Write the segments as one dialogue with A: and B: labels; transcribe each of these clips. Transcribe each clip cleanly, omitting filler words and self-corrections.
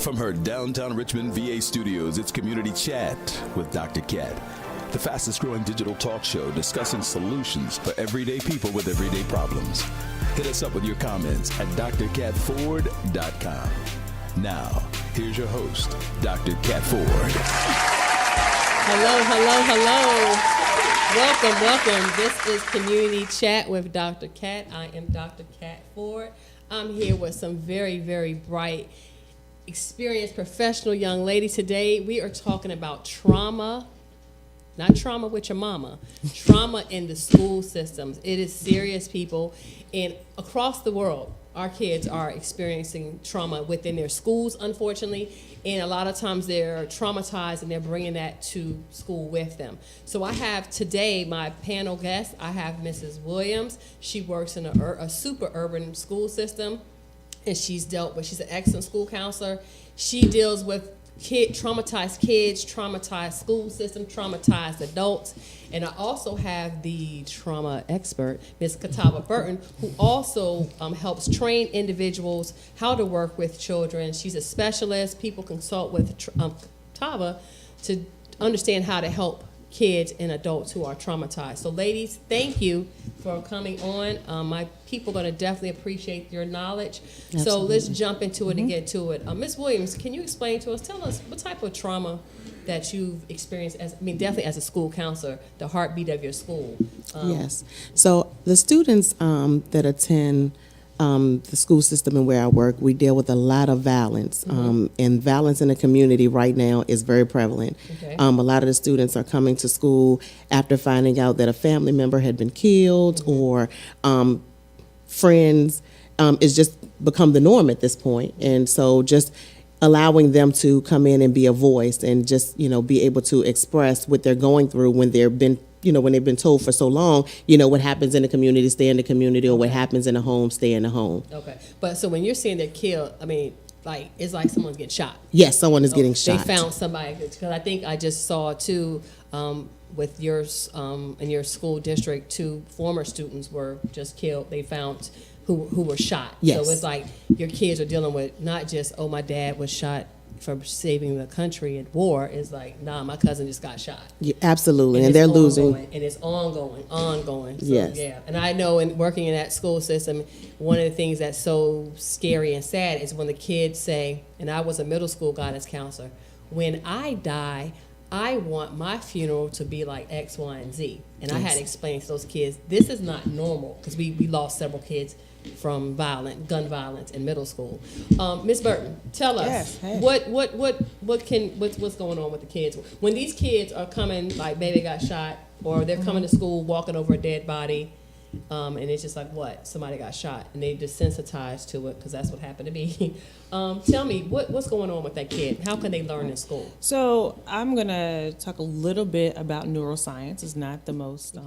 A: From her downtown Richmond, VA studios, it's Community Chat with Dr. Cat, the fastest growing digital talk show discussing solutions for everyday people with everyday problems. Hit us up with your comments at drcatford.com. Now, here's your host, Dr. Cat Ford.
B: Welcome. This is Community Chat with Dr. Cat. I am Dr. Cat Ford. I'm here with some very, very bright, experienced, professional young ladies. Today, we are talking about trauma, not trauma with your mama, trauma in the school systems. It is serious, people, and across the world, our kids are experiencing trauma within their schools, unfortunately, and a lot of times they're traumatized and they're bringing that to school with them. So I have today my panel guest. I have Mrs. Williams. She works in a super urban school system, and she's an excellent school counselor. She deals with traumatized kids, traumatized school system, traumatized adults. And I also have the trauma expert, Ms. Katava Burton, who also helps train individuals how to work with children. She's a specialist. People consult with Katava to understand how to help kids and adults who are traumatized. So ladies, thank you for coming on. My people are going to definitely appreciate your knowledge. Absolutely. So let's jump into it and get to it. Ms. Williams, can you explain to us, tell us what type of trauma that you've experienced definitely as a school counselor, the heartbeat of your school.
C: Yes. So the students that attend the school system and where I work, we deal with a lot of violence. And violence in the community right now is very prevalent. Okay. A lot of the students are coming to school after finding out that a family member had been killed or friends. It's just become the norm at this point. And so just allowing them to come in and be a voice and just, be able to express what they're going through when they've been told for so long, what happens in the community, stay in the community, or what happens in the home, stay in the home.
B: Okay. But so when you're saying they're killed, it's like someone's getting shot.
C: Yes, someone is getting shot.
B: They found somebody, because I think I just saw too, with yours in your school district, 2 former students were just killed. They found who were shot.
C: Yes.
B: So it's like your kids are dealing with not just, my dad was shot for saving the country at war. Is like, nah, my cousin just got shot.
C: Yeah, absolutely, and
B: they're
C: losing.
B: And it's ongoing. So,
C: yes.
B: Yeah, and I know in working in that school system, one of the things that's so scary and sad is when the kids say, and I was a middle school guidance counselor, when I die, I want my funeral to be like X, Y, and Z. And yes. I had to explain to those kids, this is not normal, because we lost several kids from gun violence in middle school. Ms. Burton, tell us,
D: yes, hey.
B: what's going on with the kids when these kids are coming, like baby got shot, or they're coming to school walking over a dead body, and it's just like, somebody got shot, and they desensitized to it because that's what happened to me. Tell me, what's going on with that kid? How can they learn in school?
D: So I'm going to talk a little bit about neuroscience. It's not the most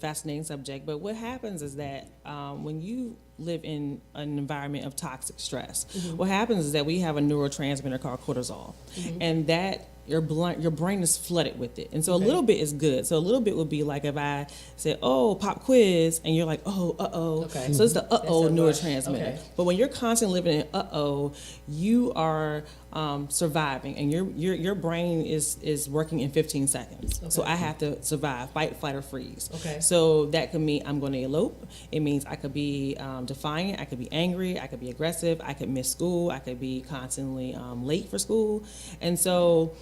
D: fascinating subject, but what happens is that when you live in an environment of toxic stress, what happens is that we have a neurotransmitter called cortisol, and that your brain is flooded with it. And so a little bit is good. So a little bit would be like if I say, pop quiz, and you're like, Okay. So it's the neurotransmitter. Okay. But when you're constantly living in you are surviving, and your brain is working in 15 seconds. Okay. So I have to survive, fight, flight, or freeze. Okay. So that could mean I'm going to elope. It means I could be defiant, I could be angry, I could be aggressive, I could miss school, I could be constantly late for school. And so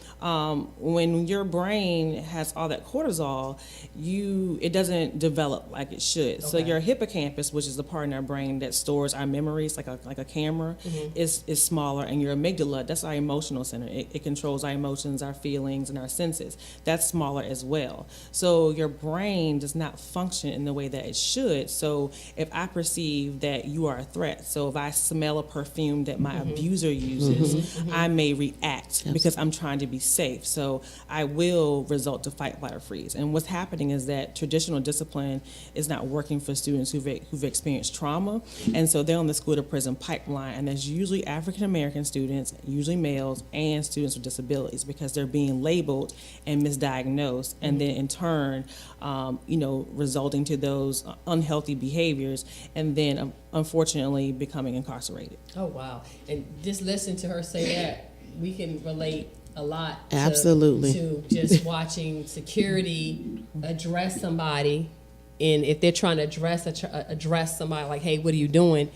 D: when your brain has all that cortisol, it doesn't develop like it should. Okay. So your hippocampus, which is the part in our brain that stores our memories, like a camera, is smaller, and your amygdala, that's our emotional center. It controls our emotions, our feelings, and our senses. That's smaller as well. So your brain does not function in the way that it should. So if I perceive that you are a threat, so if I smell a perfume that my abuser uses, I may react because I'm trying to be safe. So I will resort to fight, flight, or freeze. And what's happening is that traditional discipline is not working for students who've experienced trauma. And so they're on the school to prison pipeline. And there's usually African American students, usually males, and students with disabilities, because they're being labeled and misdiagnosed. And then in turn, resulting to those unhealthy behaviors, and then unfortunately becoming incarcerated.
B: Oh, wow. And just listen to her say that, we can relate a lot
C: Absolutely.
B: to just watching security address somebody, and if they're trying to address somebody like, hey, what are you doing?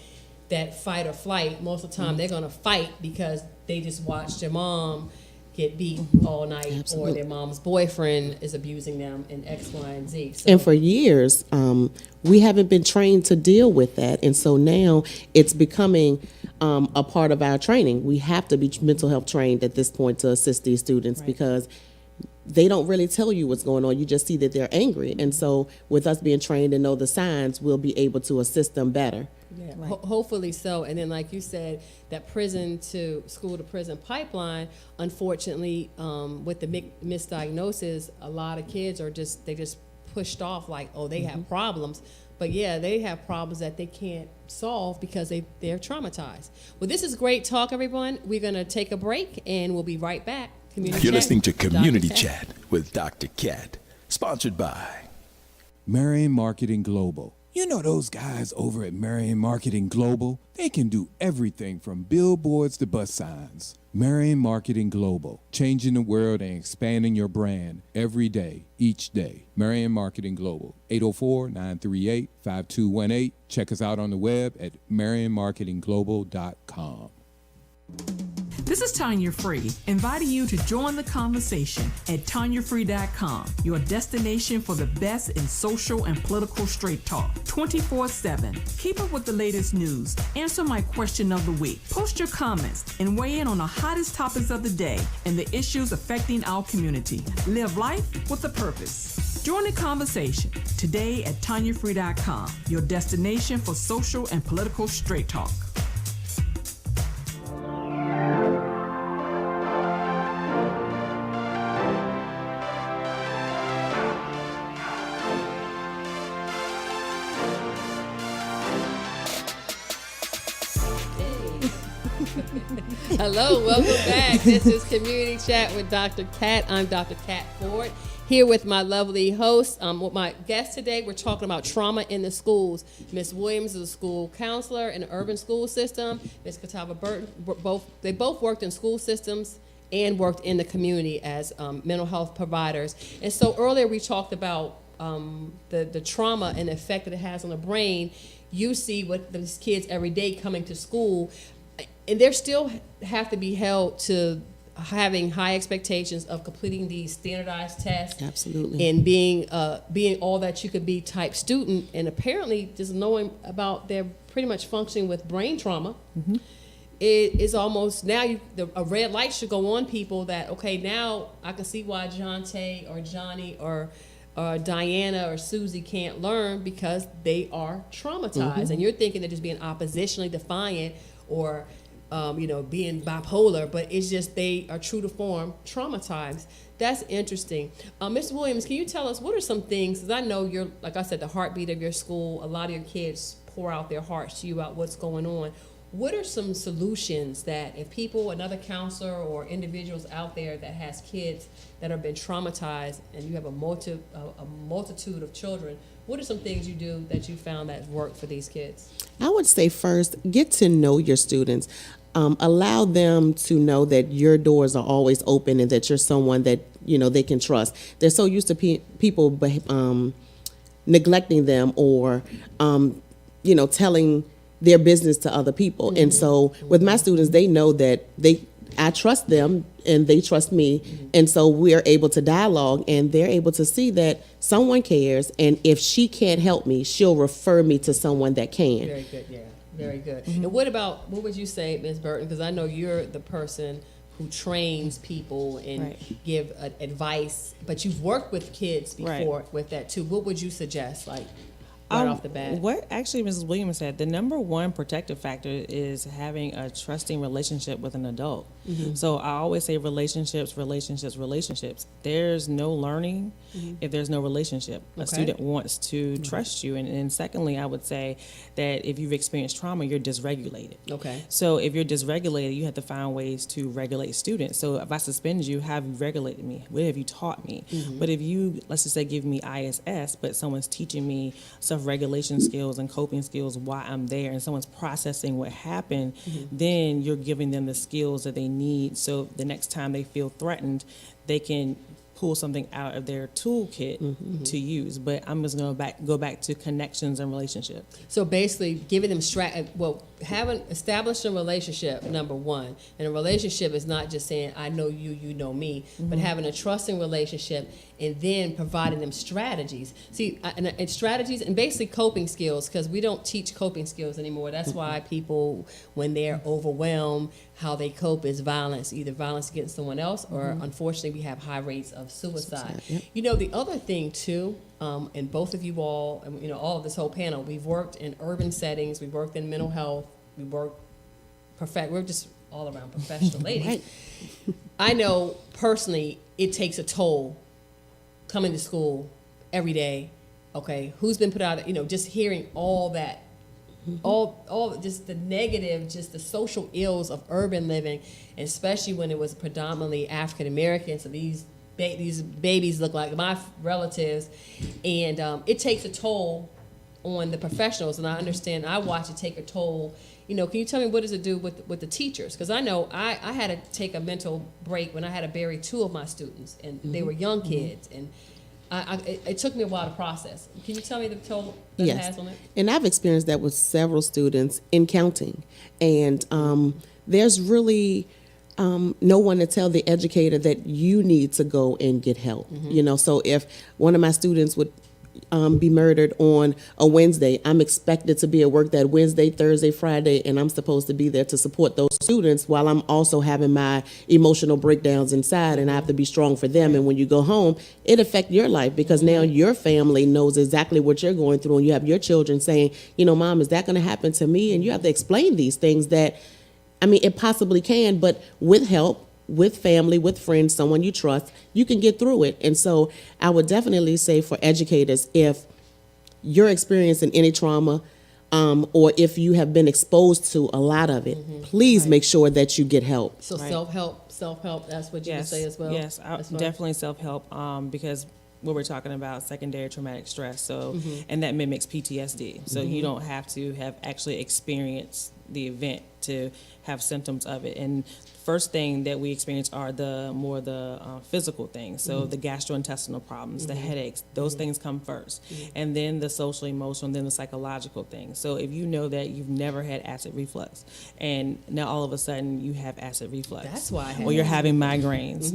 B: That fight or flight, most of the time they're going to fight because they just watched their mom get beat all night,
C: Absolutely.
B: or their mom's boyfriend is abusing them in X, Y, and Z. So,
C: And for years, we haven't been trained to deal with that. And so now it's becoming a part of our training. We have to be mental health trained at this point to assist these students, because they don't really tell you what's going on. You just see that they're angry. And so with us being trained and know the signs, we'll be able to assist them better.
B: yeah, hopefully so. And then, like you said, that prison to school to prison pipeline, unfortunately, with the misdiagnosis, a lot of kids are just pushed off like, oh, they have problems. But yeah, they have problems that they can't solve because they're traumatized. Well, this is great talk, everyone. We're going to take a break, and we'll be right back. Community
A: You're
B: Chat
A: listening to
B: with Dr.
A: Community
B: Cat.
A: Chat with Dr. Cat, sponsored by
E: Marion Marketing Global. You know those guys over at Marion Marketing Global? They can do everything from billboards to bus signs. Marion Marketing Global, changing the world and expanding your brand every day, each day. Marion Marketing Global, 804-938-5218. Check us out on the web at marionmarketingglobal.com.
F: This is Tanya Free, inviting you to join the conversation at TanyaFree.com, your destination for the best in social and political straight talk, 24/7. Keep up with the latest news, answer my question of the week, post your comments, and weigh in on the hottest topics of the day and the issues affecting our community. Live life with a purpose. Join the conversation today at TanyaFree.com, your destination for social and political straight talk.
B: Hello, welcome back. This is Community Chat with Dr. Cat. I'm Dr. Cat Ford, here with my lovely host. With my guest today, we're talking about trauma in the schools. Ms. Williams is a school counselor in the urban school system. Ms. Catawba Burton, they both worked in school systems and worked in the community as mental health providers. And so earlier we talked about the trauma and the effect that it has on the brain. You see what these kids every day coming to school, and they still have to be held to having high expectations of completing these standardized tests.
C: Absolutely.
B: And being all that you could be type student, and apparently just knowing about their pretty much functioning with brain trauma. Mm-hmm. It is almost now a red light should go on people that, okay, now I can see why Jonte or Johnny or Diana or Susie can't learn, because they are traumatized. Mm-hmm. And you're thinking they're just being oppositionally defiant or being bipolar, but it's just they are true to form traumatized. That's interesting. Ms. Williams, can you tell us what are some things, because I know you're, like I said, the heartbeat of your school. A lot of your kids pour out their hearts to you about what's going on. What are some solutions that if people, another counselor or individuals out there that has kids that have been traumatized, and you have a multitude of children, what are some things you do that you found that work for these kids?
C: I would say first, get to know your students. Allow them to know that your doors are always open and that you're someone that, they can trust. They're so used to people neglecting them or, telling their business to other people. Mm-hmm. And so with my students, they know that I trust them and they trust me. Mm-hmm. And so we're able to dialogue, and they're able to see that someone cares. And if she can't help me, she'll refer me to someone that can.
B: Very good, yeah. Very good. Mm-hmm. And what would you say, Ms. Burton? Because I know you're the person who trains people and give advice, but you've worked with kids before with that too. What would you suggest? right off the bat?
D: What actually Mrs. Williams said, the number one protective factor is having a trusting relationship with an adult. So I always say relationships. There's no learning if there's no relationship. A student wants to trust you. And secondly, I would say that if you've experienced trauma, you're dysregulated.
B: Okay.
D: So if you're dysregulated, you have to find ways to regulate students. So if I suspend you, how have you regulated me? What have you taught me? But if you, let's just say, give me ISS, but someone's teaching me self-regulation skills and coping skills while I'm there, and someone's processing what happened, then you're giving them the skills that they need, so the next time they feel threatened, they can pull something out of their toolkit to use. But I'm just going to go back to connections and relationships.
B: So basically, giving them having established a relationship, number one, and a relationship is not just saying I know you, you know me, but having a trusting relationship, and then providing them strategies. See, and strategies and basically coping skills, because we don't teach coping skills anymore. That's why people, when they're overwhelmed, how they cope is violence, either violence against someone else, or unfortunately we have high rates of suicide. You know, the other thing too, and both of you all, and you know, all of this whole panel, we've worked in urban settings, we've worked in mental health, we're just all around professional ladies. I know personally it takes a toll coming to school every day. Okay, who's been put out, you know, just hearing all that, all just the negative, just the social ills of urban living, and especially when it was predominantly African Americans. So these babies look like my relatives, and it takes a toll on the professionals. And I understand, I watch it take a toll. You know, can you tell me what does it do with the teachers? Because I know I had to take a mental break when I had to bury 2 of my students, and they were young kids, and it took me a while to process. Can you tell me the toll that it has on it?
C: And I've experienced that with several students in counting. And there's really no one to tell the educator that you need to go and get help. You know, so if one of my students would be murdered on a Wednesday, I'm expected to be at work that Wednesday, Thursday, Friday, and I'm supposed to be there to support those students while I'm also having my emotional breakdowns inside, and I have to be strong for them. And when you go home, it affects your life, because now your family knows exactly what you're going through, and you have your children saying, you know, Mom, is that going to happen to me? And you have to explain these things that, I mean, it possibly can, but with help, with family, with friends, someone you trust, you can get through it. And so I would definitely say for educators, if you're experiencing any trauma, or if you have been exposed to a lot of it, please make sure that you get help.
B: So self-help, that's what you would say as well?
D: Yes, definitely self-help, because what we're talking about, secondary traumatic stress, so and that mimics PTSD. So you don't have to have actually experienced the event to have symptoms of it. And first thing that we experience are the physical things. So the gastrointestinal problems, the headaches, those things come first. And then the social, emotional, and then the psychological things. So if you know that you've never had acid reflux, and now all of a sudden you have acid reflux.
B: That's why I had
D: or you're having migraines.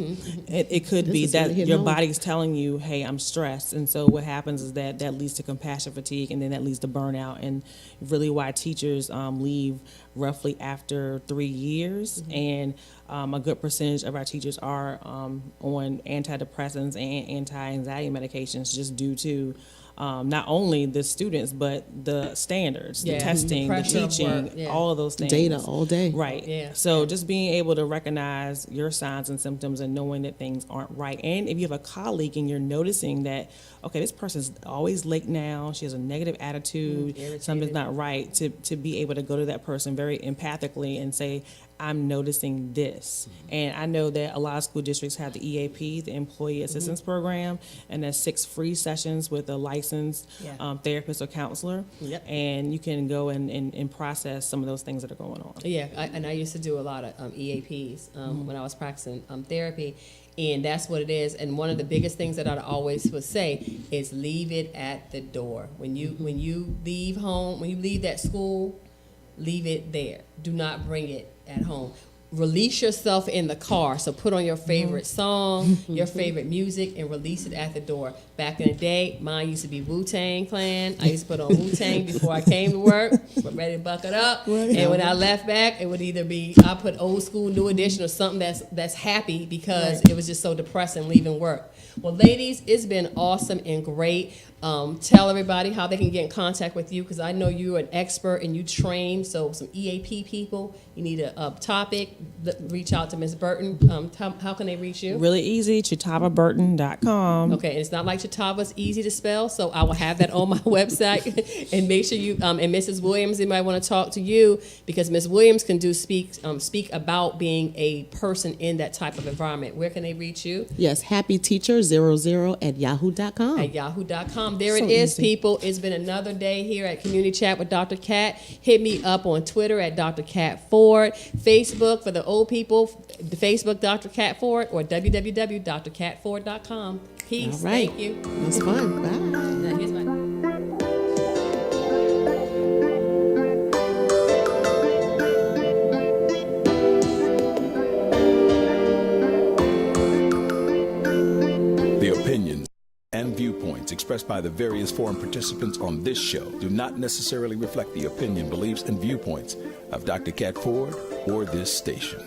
D: It could be that your body's telling you, hey, I'm stressed. And so what happens is that leads to compassion fatigue, and then that leads to burnout. And really why teachers leave roughly after 3 years, and a good percentage of our teachers are on antidepressants and anti-anxiety medications, just due to not only the students, but the standards, the testing, the teaching, all of those things.
C: Data all day.
D: Right.
B: Yeah.
D: So just being able to recognize your signs and symptoms and knowing that things aren't right. And if you have a colleague and you're noticing that, okay, this person's always late now, she has a negative attitude, something's not right, to be able to go to that person very empathically and say, I'm noticing this. And I know that a lot of school districts have the EAP, the Employee Assistance Program, and there's 6 free sessions with a licensed therapist or counselor. And you can go and process some of those things that are going on.
B: Yeah, and I used to do a lot of EAPs when I was practicing therapy, and that's what it is. And one of the biggest things that I always would say is leave it at the door. When you leave home, when you leave that school, leave it there. Do not bring it at home. Release yourself in the car. So put on your favorite song, your favorite music, and release it at the door. Back in the day, mine used to be Wu-Tang Clan. I used to put on Wu-Tang before I came to work, ready to buckle up. And when I left back, it would either be I put old school, new edition, or something that's happy, because it was just so depressing leaving work. Well, ladies, it's been awesome and great. Tell everybody how they can get in contact with you, because I know you're an expert and you train. So some EAP people, you need a topic, reach out to Ms. Burton. How can they reach you?
D: Really easy, ChitavaBurton.com.
B: Okay, and it's not like Chatava's easy to spell, so I will have that on my website. And make sure you and Mrs. Williams, they might want to talk to you, because Ms. Williams can speak about being a person in that type of environment. Where can they reach you?
C: Yes, happyteacher00@yahoo.com.
B: At yahoo.com. There
C: So
B: it is,
C: easy.
B: people. It's been another day here at Community Chat with Dr. Cat. Hit me up on Twitter at Dr. Cat Ford, Facebook for the old people, the Facebook Dr. Cat Ford, or www.drcatford.com. Peace.
C: All right.
B: Thank you.
C: It was fun. Bye.
B: Now, here's my-
A: The opinions and viewpoints expressed by the various forum participants on this show do not necessarily reflect the opinion, beliefs, and viewpoints of Dr. Cat Ford or this station.